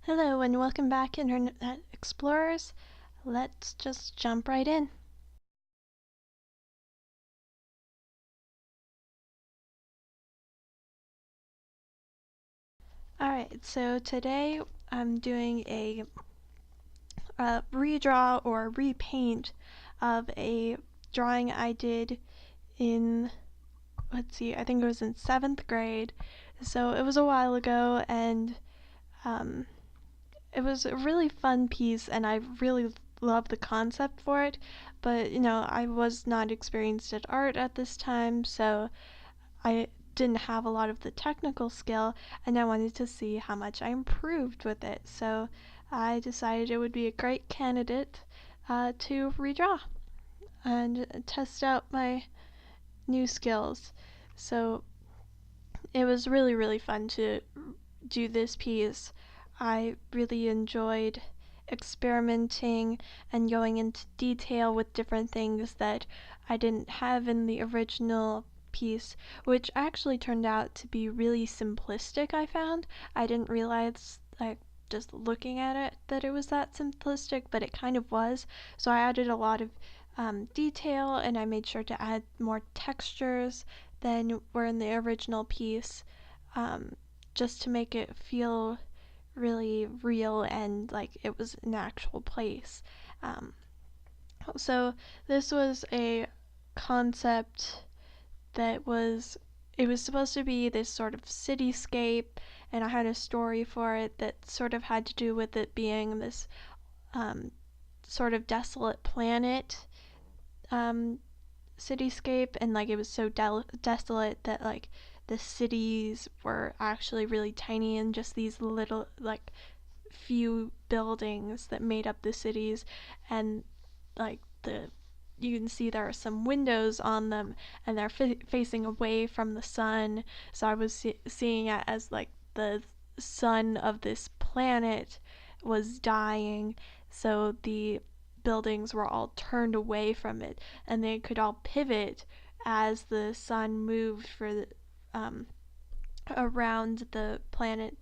Hello and welcome back, Internet Explorers. Let's just jump right in. Alright, so today I'm doing a redraw or repaint of a drawing I did in, I think it was in 7th grade. So it was a while ago, and it was a really fun piece, and I really love the concept for it. But, I was not experienced at art at this time, so I didn't have a lot of the technical skill, and I wanted to see how much I improved with it. So I decided it would be a great candidate to redraw and test out my new skills. So it was really, really fun to do this piece. I really enjoyed experimenting and going into detail with different things that I didn't have in the original piece, which actually turned out to be really simplistic, I found. I didn't realize, like, just looking at it, that it was that simplistic, but it kind of was. So I added a lot of detail, and I made sure to add more textures than were in the original piece, just to make it feel really real and like it was an actual place. Um, so this was a concept that it was supposed to be this sort of cityscape, and I had a story for it that sort of had to do with it being this sort of desolate planet cityscape, and like it was so desolate that like the cities were actually really tiny and just these little like few buildings that made up the cities, and like you can see there are some windows on them, and they're facing away from the sun. So I was seeing it as like the sun of this planet was dying, so the buildings were all turned away from it, and they could all pivot as the sun moved around the planet.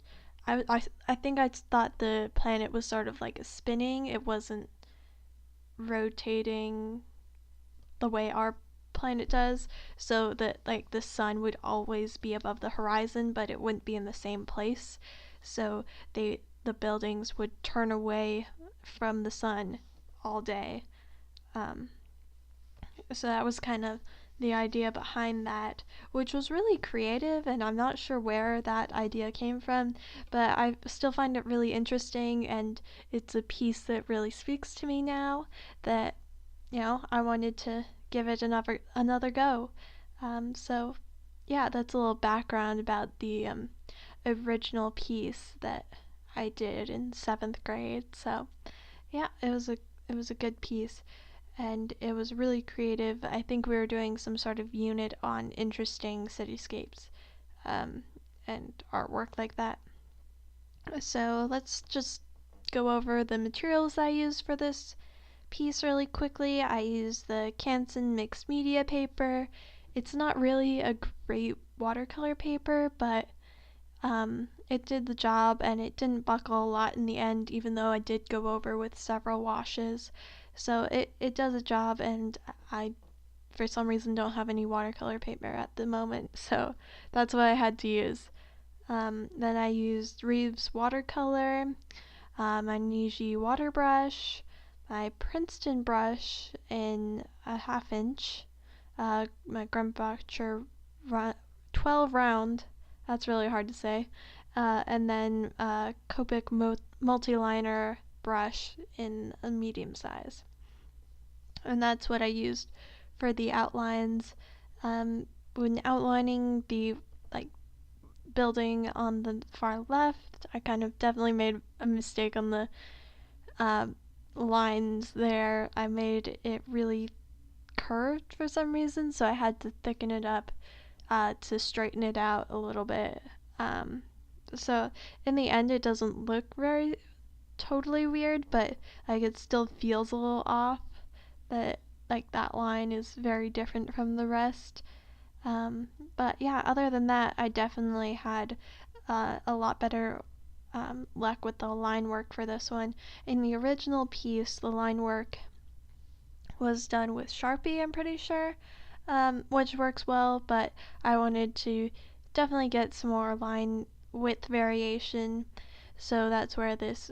I think I thought the planet was sort of like a spinning. It wasn't rotating the way our planet does, so that like the sun would always be above the horizon, but it wouldn't be in the same place. So the buildings would turn away from the sun all day. Um, so that was kind of the idea behind that, which was really creative, and I'm not sure where that idea came from, but I still find it really interesting, and it's a piece that really speaks to me now that, I wanted to give it another go. So yeah, that's a little background about the original piece that I did in 7th grade. So yeah, it was a good piece, and it was really creative. I think we were doing some sort of unit on interesting cityscapes, um, and artwork like that. So let's just go over the materials I used for this piece really quickly. I used the Canson mixed media paper. It's not really a great watercolor paper, but it did the job, and it didn't buckle a lot in the end, even though I did go over with several washes. So it does a job, and I, for some reason, don't have any watercolor paper at the moment, so that's what I had to use. Then I used Reeves watercolor, my Niji waterbrush, my Princeton brush in a 1/2 inch, my Grumbacher 12 round, that's really hard to say, and then Copic Multiliner brush in a medium size. And that's what I used for the outlines. When outlining the like building on the far left, I kind of definitely made a mistake on the uh, lines there. I made it really curved for some reason, so I had to thicken it up to straighten it out a little bit. So in the end, it doesn't look very totally weird, but like it still feels a little off. That like that line is very different from the rest. But yeah, other than that, I definitely had a lot better luck with the line work for this one. In the original piece, the line work was done with Sharpie, I'm pretty sure, which works well, but I wanted to definitely get some more line width variation, so that's where this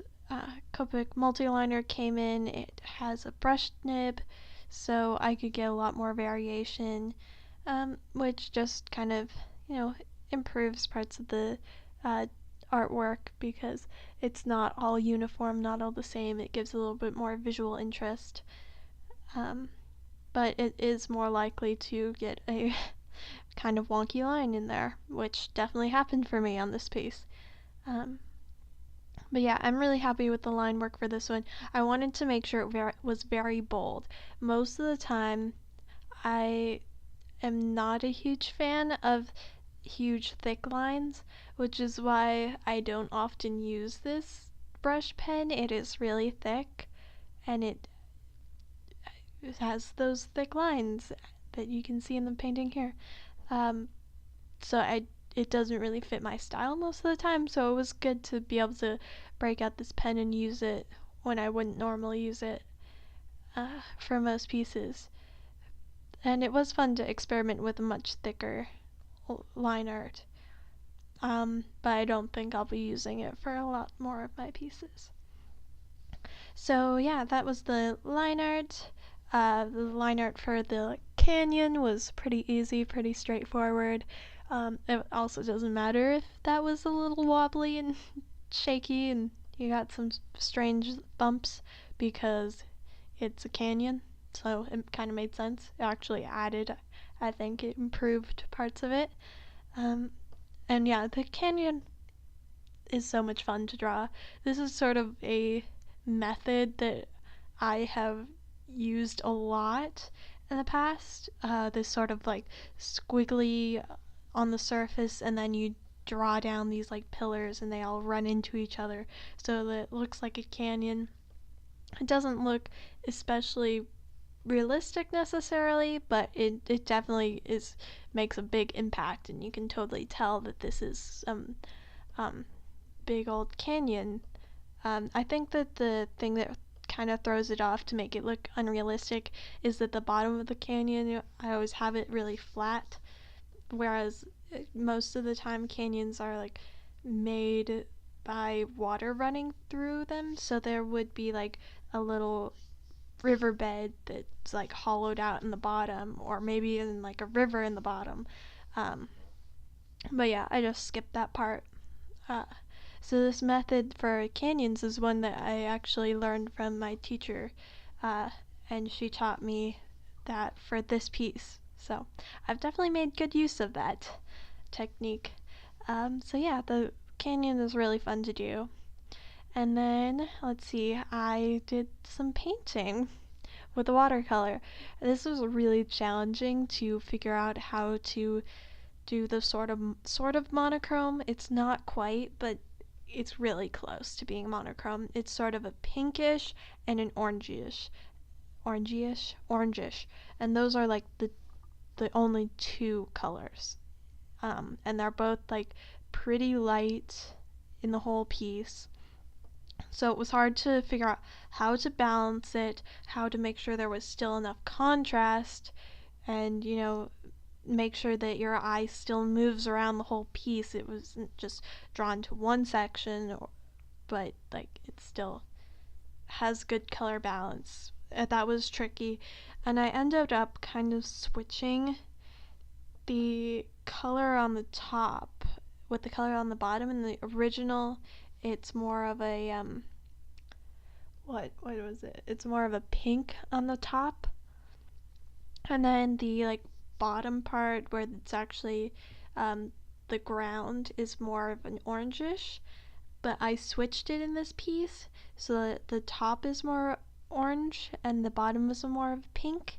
Copic Multiliner came in. It has a brush nib, so I could get a lot more variation, which just kind of, improves parts of the artwork because it's not all uniform, not all the same. It gives a little bit more visual interest. But it is more likely to get a kind of wonky line in there, which definitely happened for me on this piece. But yeah, I'm really happy with the line work for this one. I wanted to make sure it was very bold. Most of the time, I am not a huge fan of huge thick lines, which is why I don't often use this brush pen. It is really thick, and it has those thick lines that you can see in the painting here. So it doesn't really fit my style most of the time, so it was good to be able to break out this pen and use it when I wouldn't normally use it for most pieces. And it was fun to experiment with a much thicker line art, but I don't think I'll be using it for a lot more of my pieces. So yeah, that was the line art. The line art for the canyon was pretty easy, pretty straightforward. It also doesn't matter if that was a little wobbly and shaky and you got some strange bumps because it's a canyon, so it kind of made sense. It actually added, I think it improved parts of it. And yeah, the canyon is so much fun to draw. This is sort of a method that I have used a lot in the past. This sort of like squiggly on the surface, and then you draw down these like pillars and they all run into each other so that it looks like a canyon. It doesn't look especially realistic necessarily, but it definitely makes a big impact, and you can totally tell that this is some big old canyon. I think that the thing that kind of throws it off to make it look unrealistic is that the bottom of the canyon, I always have it really flat, whereas most of the time canyons are like made by water running through them, so there would be like a little riverbed that's like hollowed out in the bottom, or maybe even like a river in the bottom. But yeah, I just skipped that part. So this method for canyons is one that I actually learned from my teacher, and she taught me that for this piece. So I've definitely made good use of that technique. So yeah, the canyon is really fun to do. And then, let's see, I did some painting with a watercolor. This was really challenging to figure out how to do the sort of monochrome. It's not quite, but it's really close to being monochrome. It's sort of a pinkish and an orangish, and those are like the only two colors. And they're both like pretty light in the whole piece. So it was hard to figure out how to balance it, how to make sure there was still enough contrast, and make sure that your eye still moves around the whole piece. It wasn't just drawn to one section, but like it still has good color balance. That was tricky, and I ended up kind of switching the color on the top with the color on the bottom. In the original, it's more of a what was it? It's more of a pink on the top, and then the like bottom part where it's actually the ground is more of an orangish. But I switched it in this piece so that the top is more orange and the bottom is more of pink.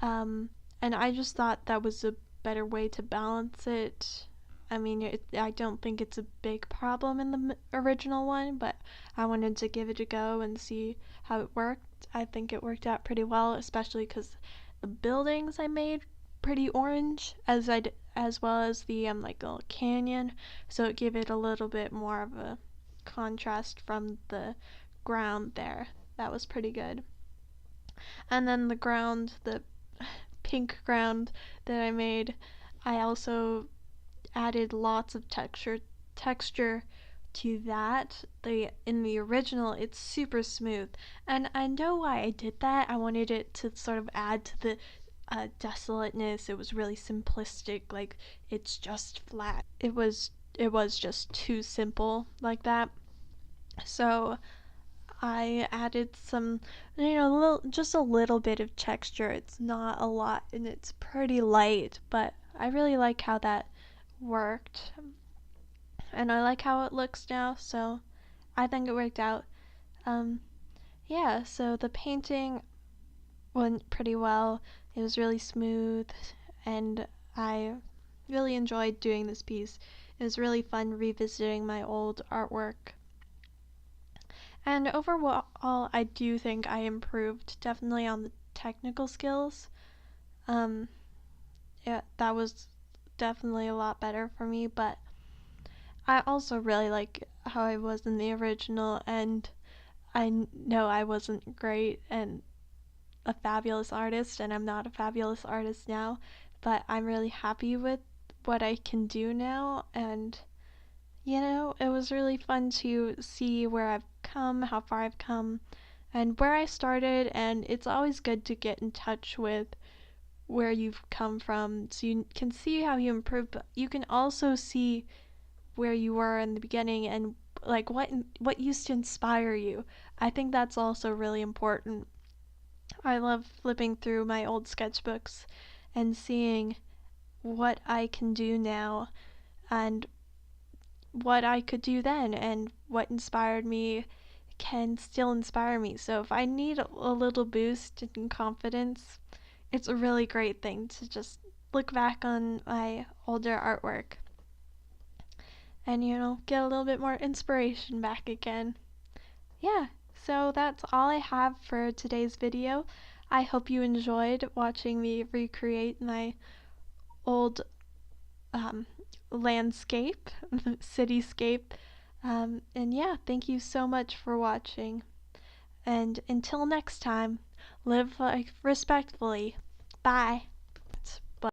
And I just thought that was a better way to balance it. I mean, I don't think it's a big problem in the original one, but I wanted to give it a go and see how it worked. I think it worked out pretty well, especially because the buildings I made pretty orange, as well as the like little canyon, so it gave it a little bit more of a contrast from the ground there. That was pretty good. And then the pink ground that I made, I also added lots of texture to that. In the original, it's super smooth, and I know why I did that. I wanted it to sort of add to the desolateness. It was really simplistic, like it's just flat. It was just too simple like that. So I added some, just a little bit of texture. It's not a lot and it's pretty light, but I really like how that worked. And I like how it looks now, so I think it worked out. Yeah, so the painting went pretty well. It was really smooth, and I really enjoyed doing this piece. It was really fun revisiting my old artwork. And overall, I do think I improved definitely on the technical skills. Yeah, that was definitely a lot better for me, but I also really like how I was in the original, and I know I wasn't great and a fabulous artist, and I'm not a fabulous artist now, but I'm really happy with what I can do now, and it was really fun to see where I've come, how far I've come, and where I started, and it's always good to get in touch with where you've come from so you can see how you improved, but you can also see where you were in the beginning and like what used to inspire you. I think that's also really important. I love flipping through my old sketchbooks and seeing what I can do now and what I could do then, and what inspired me can still inspire me. So if I need a little boost in confidence, it's a really great thing to just look back on my older artwork and get a little bit more inspiration back again. Yeah, so that's all I have for today's video. I hope you enjoyed watching me recreate my old landscape, cityscape. And yeah, thank you so much for watching. And until next time, live life respectfully. Bye.